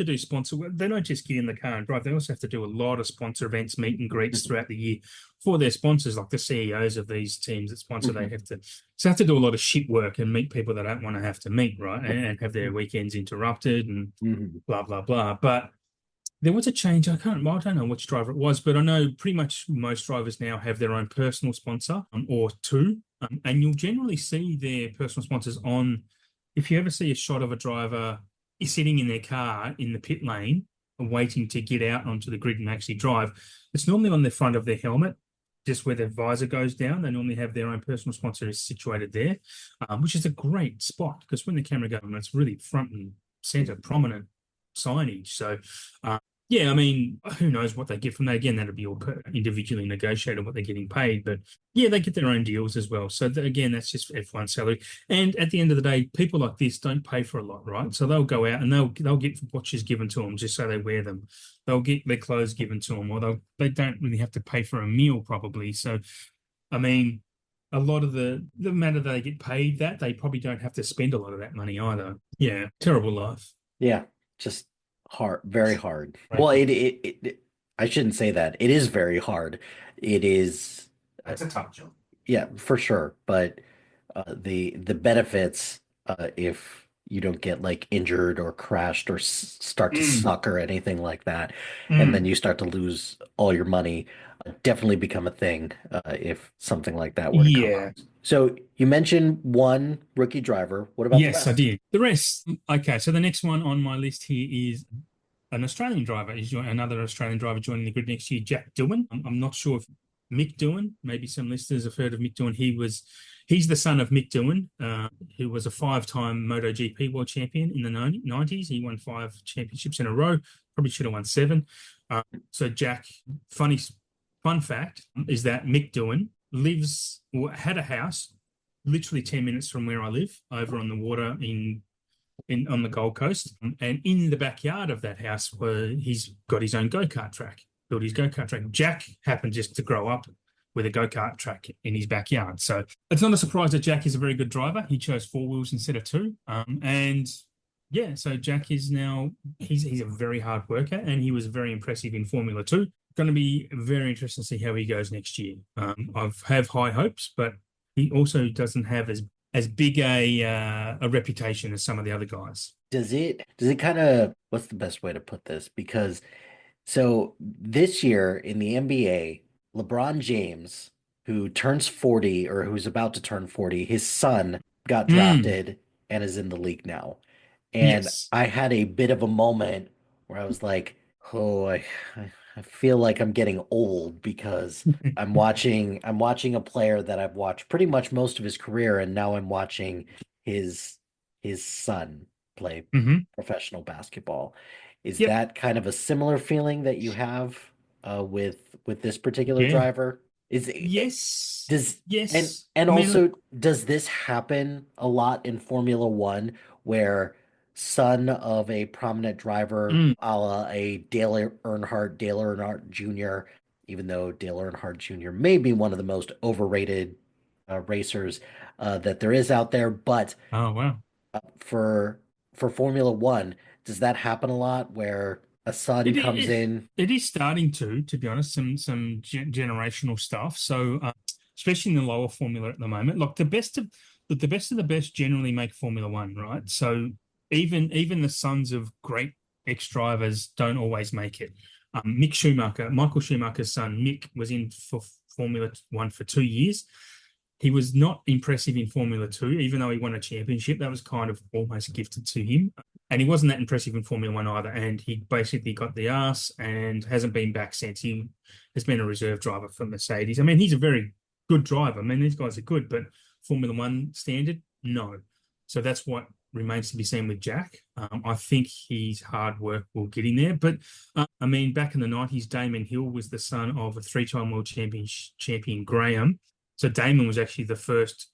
do sponsor. They don't just get in the car and drive. They also have to do a lot of sponsor events, meet and greets throughout the year for their sponsors, like the CEOs of these teams that sponsor. They have to do a lot of shit work and meet people they don't want to have to meet, right? And have their weekends interrupted and blah blah blah. But there was a change. I don't know which driver it was, but I know pretty much most drivers now have their own personal sponsor, or two. And you'll generally see their personal sponsors on, if you ever see a shot of a driver sitting in their car in the pit lane, waiting to get out onto the grid and actually drive, it's normally on the front of their helmet, just where their visor goes down. They normally have their own personal sponsor is situated there, which is a great spot, because when the camera goes on, it's really front and center, prominent signage. So, yeah, I mean, who knows what they get from that? Again, that'll be all individually negotiated what they're getting paid. But yeah, they get their own deals as well. So again, that's just F1 salary. And at the end of the day, people like this don't pay for a lot, right? So they'll go out and they'll get watches given to them just so they wear them. They'll get their clothes given to them, or they don't really have to pay for a meal probably. So, I mean, a lot of the matter they get paid that, they probably don't have to spend a lot of that money either. Yeah, terrible life. Yeah, just hard, very hard. Well, I shouldn't say that. It is very hard. It is. That's a tough job. Yeah, for sure. But the benefits, if you don't get like injured or crashed or start to suck or anything like that, and then you start to lose all your money, definitely become a thing if something like that were to come up. So you mentioned one rookie driver. What about the Yes, rest? I did. The rest. Okay, so the next one on my list here is an Australian driver. Another Australian driver joining the grid next year, Jack Doohan. I'm not sure if Mick Doohan, maybe some listeners have heard of Mick Doohan. He's the son of Mick Doohan, who was a 5-time MotoGP world champion in the 90s. He won 5 championships in a row. Probably should have won 7. So Jack, fun fact is that Mick Doohan had a house literally 10 minutes from where I live, over on the water on the Gold Coast. And in the backyard of that house, he's got his own go-kart track, built his go-kart track. Jack happened just to grow up with a go-kart track in his backyard. So it's not a surprise that Jack is a very good driver. He chose 4 wheels instead of 2. And yeah, so Jack is now, he's a very hard worker, and he was very impressive in Formula 2. Going to be very interesting to see how he goes next year. I have high hopes, but he also doesn't have as big a reputation as some of the other guys. Does it kind of, what's the best way to put this? Because so this year in the NBA, LeBron James, who turns 40 or who's about to turn 40, his son got drafted and is in the league now. And Yes. I had a bit of a moment where I was like, oh, I feel like I'm getting old because I'm watching a player that I've watched pretty much most of his career, and now I'm watching his son play professional basketball. Is that kind of a similar feeling that you have with this particular driver? Yes. And also, does this happen a lot in Formula One, where son of a prominent driver, a la a Dale Earnhardt Jr., even though Dale Earnhardt Jr. may be one of the most overrated racers that there is out there, but oh wow, for Formula One, does that happen a lot where a son comes in? It is starting to be honest, some generational stuff. So especially in the lower formula at the moment, like the best of the best generally make Formula One, right? So even the sons of great ex-drivers don't always make it. Michael Schumacher's son Mick was in for Formula One for 2 years. He was not impressive in Formula 2, even though he won a championship. That was kind of almost gifted to him. And he wasn't that impressive in Formula 1 either. And he basically got the arse and hasn't been back since. He has been a reserve driver for Mercedes. I mean, he's a very good driver. I mean, these guys are good, but Formula 1 standard, no. So that's what remains to be seen with Jack. I think his hard work will get him there. But, I mean, back in the 90s, Damon Hill was the son of a 3-time world champion Graham. So Damon was actually the first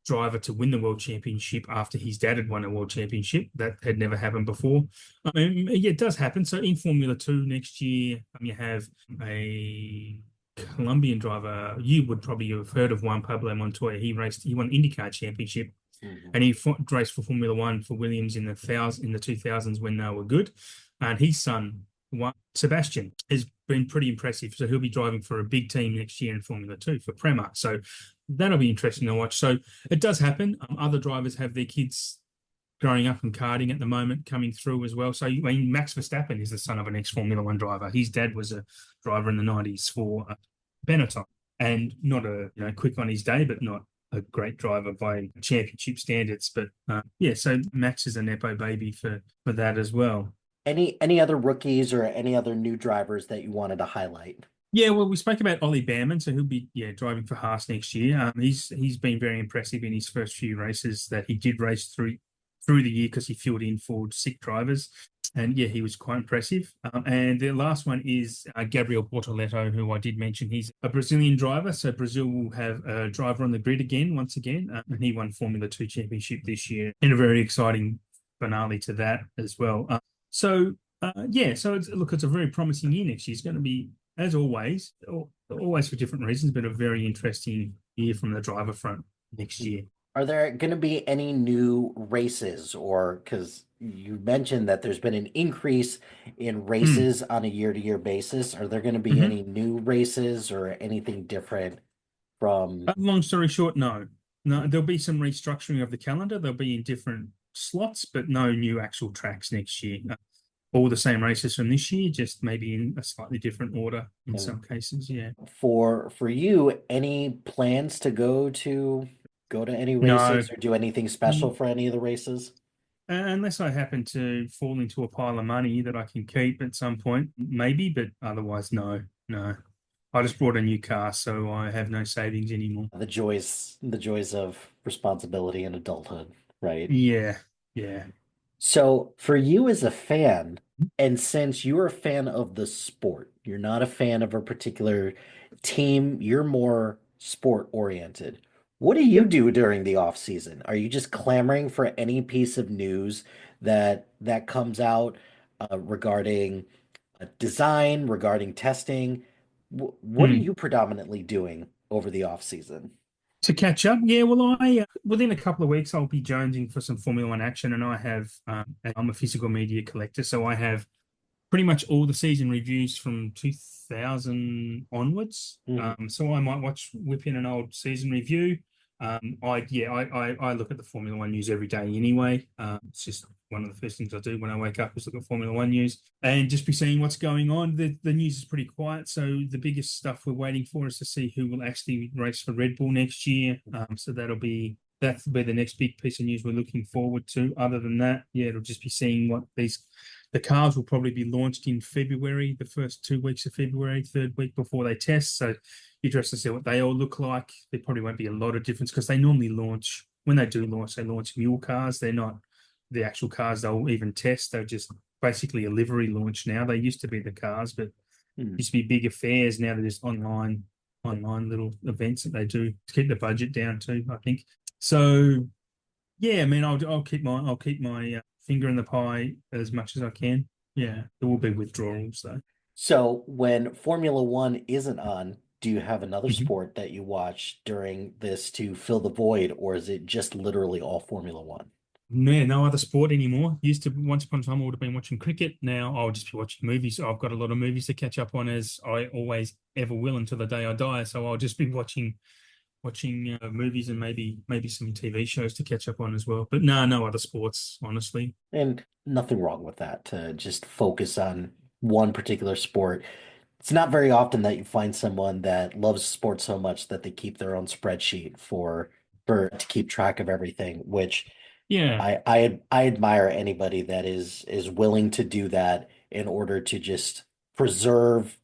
driver to win the world championship after his dad had won a world championship. That had never happened before. I mean, yeah, it does happen. So in Formula 2 next year, you have a Colombian driver. You would probably have heard of Juan Pablo Montoya. He won IndyCar championship, and he raced for Formula One for Williams in the 2000s when they were good. And his son, Sebastian, has been pretty impressive. So he'll be driving for a big team next year in Formula 2 for Prema. So that'll be interesting to watch. So it does happen. Other drivers have their kids growing up in karting at the moment coming through as well. So I mean, Max Verstappen is the son of an ex-Formula One driver. His dad was a driver in the 90s for Benetton, and not quick on his day, but not a great driver by championship standards. But so Max is a nepo baby for that as well. Any other rookies or any other new drivers that you wanted to highlight? Yeah, well, we spoke about Ollie Behrman, so he'll be driving for Haas next year. He's been very impressive in his first few races that he did race through the year because he filled in for sick drivers. And he was quite impressive. And the last one is Gabriel Bortoleto, who I did mention. He's a Brazilian driver, so Brazil will have a driver on the grid once again. And he won Formula 2 championship this year in a very exciting finale to that as well. So it's a very promising year next year. It's going to be, as always for different reasons, but a very interesting year from the driver front next year. Are there going to be any new races, or because you mentioned that there's been an increase in races on a year-to-year basis? Are there going to be any new races or anything different from? Long story short, no. There'll be some restructuring of the calendar. They'll be in different slots, but no new actual tracks next year. All the same races from this year, just maybe in a slightly different order in some cases. Yeah. For you, any plans to go to any races or do anything special for any of the races? Unless I happen to fall into a pile of money that I can keep at some point, maybe, but otherwise, no. I just bought a new car, so I have no savings anymore. The joys of responsibility and adulthood, right? Yeah. So for you as a fan, and since you're a fan of the sport, you're not a fan of a particular team, you're more sport oriented. What do you do during the off season? Are you just clamoring for any piece of news that comes out regarding design, regarding testing? What are you predominantly doing over the off season? To catch up, well, I within a couple of weeks I'll be jonesing for some Formula One action, and I have I'm a physical media collector, so I have pretty much all the season reviews from 2000 onwards. So I might whip in an old season review. I look at the Formula One news every day anyway. It's just one of the first things I do when I wake up is look at Formula One news and just be seeing what's going on. The news is pretty quiet, so the biggest stuff we're waiting for is to see who will actually race for Red Bull next year. So that'll be the next big piece of news we're looking forward to. Other than that, it'll just be seeing what the cars will probably be launched in February, the first 2 weeks of February, third week before they test. So you're interested to see what they all look like. There probably won't be a lot of difference because they normally launch, when they do launch, they launch mule cars. They're not the actual cars they'll even test. They're just basically a livery launch now. They used to be the cars, but used to be big affairs. Now they're just online little events that they do to keep the budget down too, I think. So I mean, I'll keep my finger in the pie as much as I can. Yeah, there will be withdrawals though. So when Formula One isn't on, do you have another sport that you watch during this to fill the void, or is it just literally all Formula One? No other sport anymore. Once upon a time, I would have been watching cricket. Now I'll just be watching movies. I've got a lot of movies to catch up on, as I always ever will until the day I die. So I'll just be watching movies and maybe some TV shows to catch up on as well. But no other sports, honestly. And nothing wrong with that, to just focus on one particular sport. It's not very often that you find someone that loves sports so much that they keep their own spreadsheet to keep track of everything, which I admire anybody that is willing to do that in order to just preserve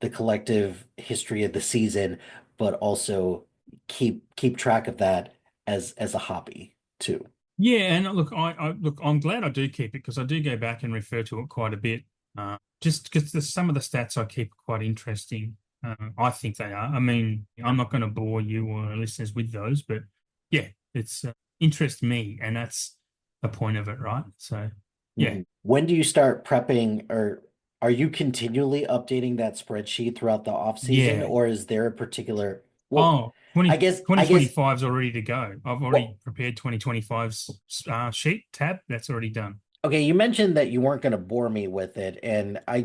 the collective history of the season, but also keep track of that as a hobby too. Yeah, and look, I'm glad I do keep it because I do go back and refer to it quite a bit. Just because some of the stats I keep are quite interesting. I think they are. I mean, I'm not going to bore you or listeners with those, but it's interests me, and that's the point of it, right? So, When do you start prepping, or Are you continually updating that spreadsheet throughout the off season, Yeah. or is there a particular, well, Oh, 20, I guess 2025's are ready to go. I've already well, prepared 2025's sheet tab. That's already done. okay, you mentioned that you weren't going to bore me with it, and I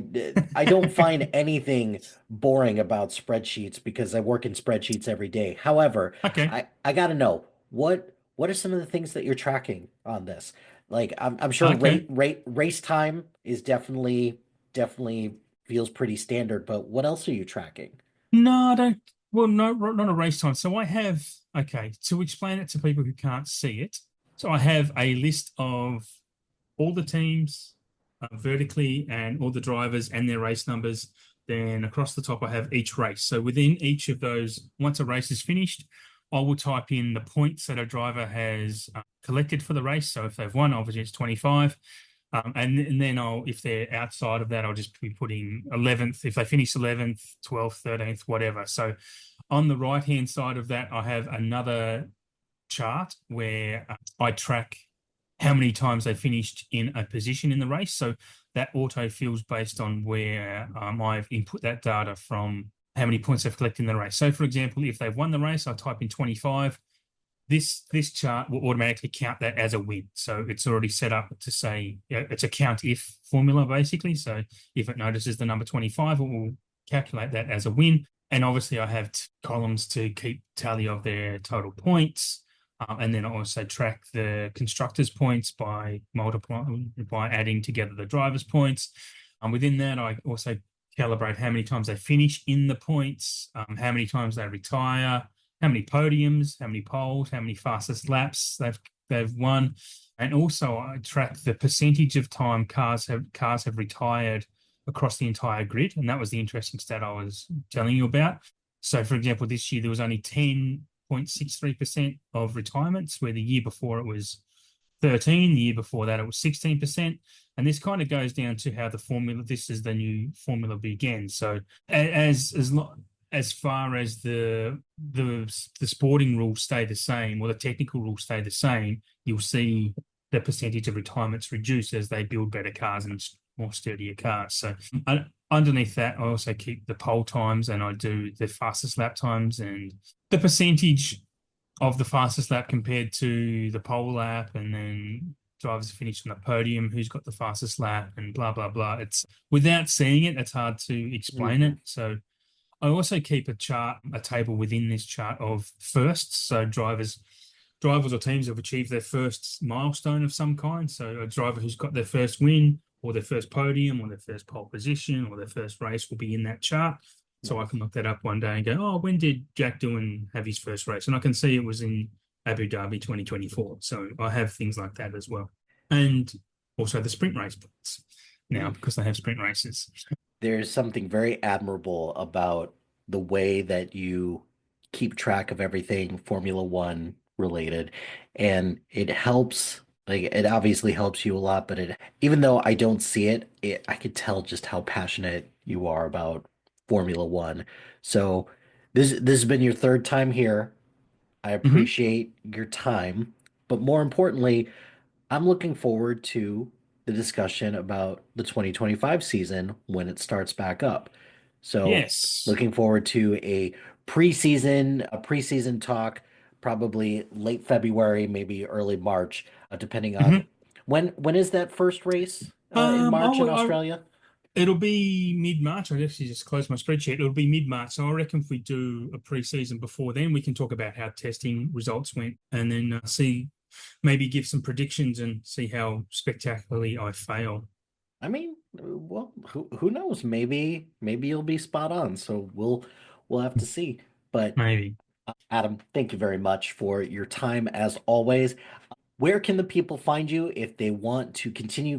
don't find anything boring about spreadsheets because I work in spreadsheets every day. However, Okay. I got to know what are some of the things that you're tracking on this? Like I'm sure Okay. race time is definitely feels pretty standard, but what else are you tracking? No, I don't. Well, no, not a race time. So I have, okay, to explain it to people who can't see it. So I have a list of all the teams vertically and all the drivers and their race numbers. Then across the top, I have each race. So within each of those, once a race is finished, I will type in the points that a driver has collected for the race. So if they've won, obviously it's 25. And then if they're outside of that, I'll just be putting 11th. If they finish 11th, 12th, 13th, whatever. So on the right-hand side of that, I have another chart where I track how many times they finished in a position in the race. So that auto fills based on where I've input that data from how many points they've collected in the race. So for example, if they've won the race, I type in 25. This chart will automatically count that as a win. So it's already set up to say, it's a count if formula basically. So if it notices the number 25, it will calculate that as a win. And obviously I have columns to keep tally of their total points. And then I also track the constructors' points by adding together the drivers' points. Within that, I also calibrate how many times they finish in the points, how many times they retire, how many podiums, how many poles, how many fastest laps they've won, and also I track the percentage of time cars have retired across the entire grid, and that was the interesting stat I was telling you about. So, for example, this year there was only 10.63% of retirements, where the year before it was 13, the year before that it was 16%. And this kind of goes down to how the formula, this is the new formula began. So as far as the sporting rules stay the same, or the technical rules stay the same, you'll see the percentage of retirements reduce as they build better cars and more sturdier cars. So underneath that, I also keep the pole times, and I do the fastest lap times and the percentage of the fastest lap compared to the pole lap, and then drivers finished on the podium, who's got the fastest lap, and blah, blah, blah. It's without seeing it, it's hard to explain it. So I also keep a table within this chart of firsts. So drivers or teams have achieved their first milestone of some kind. So a driver who's got their first win, or their first podium, or their first pole position, or their first race will be in that chart. So I can look that up one day and go, oh, when did Jack Doohan have his first race? And I can see it was in Abu Dhabi 2024. So I have things like that as well. And also the sprint race points now, because they have sprint races. There's something very admirable about the way that you keep track of everything Formula One related, and it helps. Like, it obviously helps you a lot, but even though I don't see it, I could tell just how passionate you are about Formula One. So this has been your third time here. I Mm-hmm. appreciate your time, but more importantly, I'm looking forward to the discussion about the 2025 season when it starts back up. So, Yes. looking forward to a preseason talk, probably late February, maybe early March, depending on Mm-hmm. when is that first race in March in Australia? It'll be mid-March. I actually just closed my spreadsheet. It'll be mid-March. So I reckon if we do a pre-season before then, we can talk about how testing results went, and then maybe give some predictions and see how spectacularly I fail. I mean, well, who knows? Maybe you'll be spot on. So we'll have to see. But Maybe. Adam, thank you very much for your time as always. Where can the people find you if they want to continue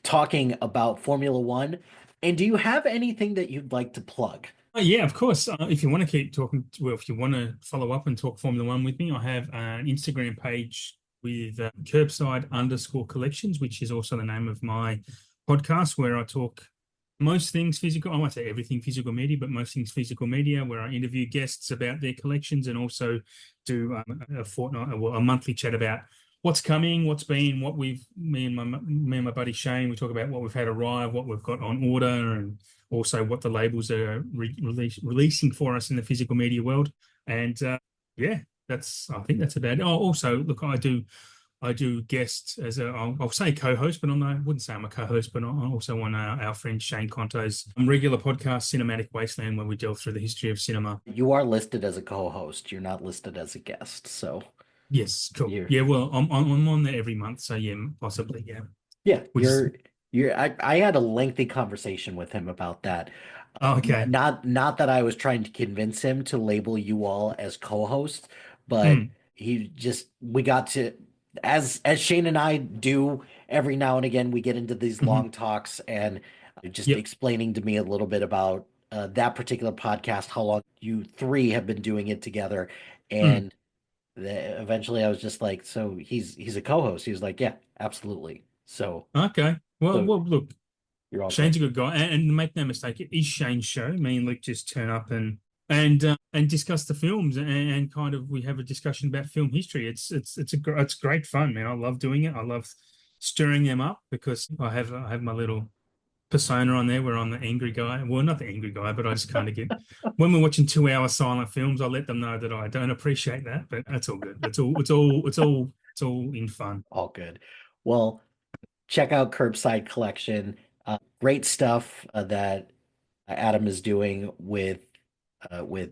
talking about Formula One? And do you have anything that you'd like to plug? Yeah, of course. If you want to keep talking, if you want to follow up and talk Formula One with me, I have an Instagram page with curbside_collections, which is also the name of my podcast, where I talk most things physical. I won't say everything physical media, but most things physical media, where I interview guests about their collections, and also do a monthly chat about what's coming, what's been, what we've me and my buddy Shane, we talk about what we've had arrive, what we've got on order, and also what the labels are releasing for us in the physical media world. And yeah, I think that's about it. Oh, also, look, I do guest as I'll say co-host, but I wouldn't say I'm a co-host, but I'm also on our friend Shane Conto's regular podcast, Cinematic Wasteland, where we delve through the history of cinema. You are listed as a co-host. You're not listed as a guest. So yes, cool. you're, Yeah, well, I'm on there every month, so yeah, possibly, yeah. yeah, Which is, I had a lengthy conversation with him about that. oh, okay. Not that I was trying to convince him to label you all as co-hosts, but Mm, we got to, as Shane and I do every now and again, we get into these mhm. long talks and just Yep. explaining to me a little bit about that particular podcast, how long you three have been doing it together, Mm. and eventually I was just like, so he's a co-host. He was like, yeah, absolutely. Okay. Well, So look, you're all good. Shane's a good guy, and make no mistake, it is Shane's show. Me and Luke just turn up and discuss the films, and kind of we have a discussion about film history. It's great fun, man. I love doing it. I love stirring them up because I have my little persona on there where I'm the angry guy. Well, not the angry guy, but I just kind of get when we're watching 2 hour silent films, I let them know that I don't appreciate that, but that's all good. It's all in fun. All good. Well, check out Curbside Collection. Great stuff that Adam is doing with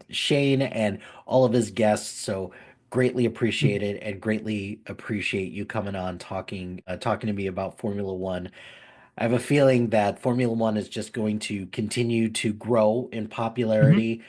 Shane and all of his guests. So greatly appreciate it and greatly appreciate you coming on talking to me about Formula One. I have a feeling that Formula One is just going to continue to grow in Mhm. popularity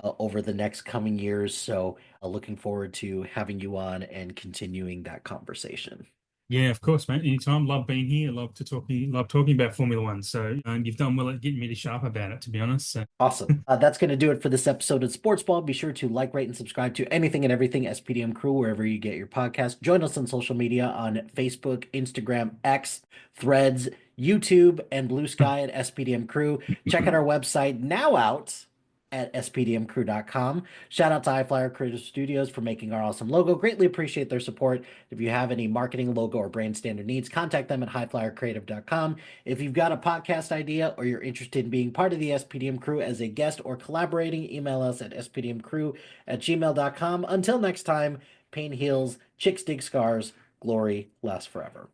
over the next coming years. So, looking forward to having you on and continuing that conversation. Yeah, of course, mate. Anytime. Love being here. Love talking about Formula One. So you've done well at getting me to sharp about it, to be honest. So Awesome. That's going to do it for this episode of Sportsball. Be sure to like, rate, and subscribe to anything and everything SPDM Crew wherever you get your podcast. Join us on social media on Facebook, Instagram, X, Threads, YouTube, and Blue Sky at SPDM Crew. Check out our website now out at spdmcrew.com. Shout out to HiFlyer Creative Studios for making our awesome logo. Greatly appreciate their support. If you have any marketing, logo, or brand standard needs, contact them at hiflyercreative.com. If you've got a podcast idea or you're interested in being part of the SPDM crew as a guest or collaborating, email us at spdmcrew@gmail.com. Until next time, pain heals, chicks dig scars, glory lasts forever.